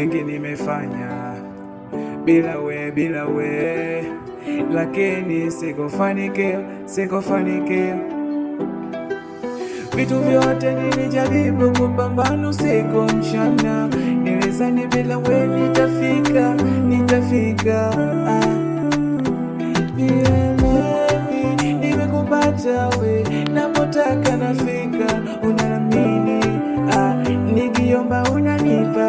mengi nimefanya bila we, lakini sikufanikiwa. Vitu vyote nilijaribu kupambana usiku mchana, nilizani bila we nitafika. Nimekupata we, napotaka nafika, unanamini nikiomba unanipa.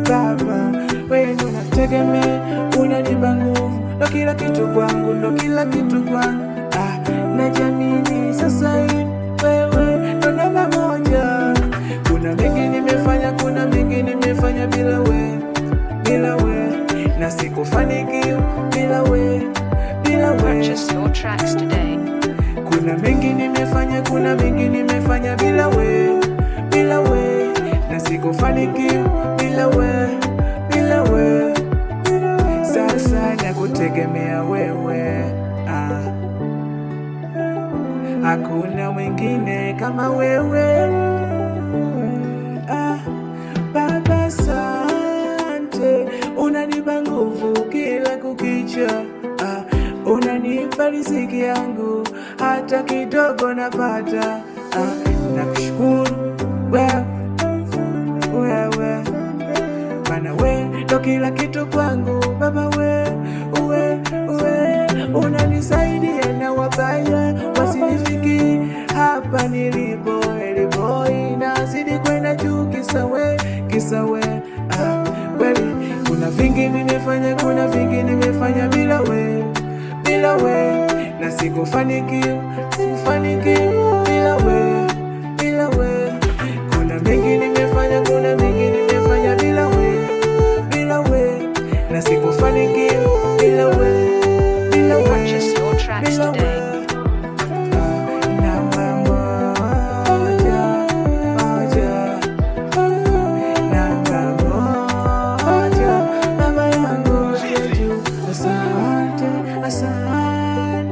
Baba wewe ndo nategemea, unanipa nguvu, ndo kila kitu kwangu, najamini sasa wewe ndo namba moja. Kuna mengi nimefanya bila we, na sikufanikiwa bila we. Purchase your tracks today. Kuna mengi nimefanya bila we, na sikufanikiwa bila we. Sasa nakutegemea wewe, hakuna mwingine kama wewe. Baba asante, unanipa nguvu kila kukicha, unanipa riziki yangu hata kidogo napata. Nakushukuru wewe, maana we ndo kila kitu kwangu. Baba we unanisaidia na wabaya wasinifiki hapa nilipo. Inazidi kwenda juu kisa we. Kweli kuna vingi nimefanya bila we, na sikufanikiwa bila we. Kuna mengi nimefanya bila we, na sikufanikiwa bila we. Purchase your tracks today. Asante.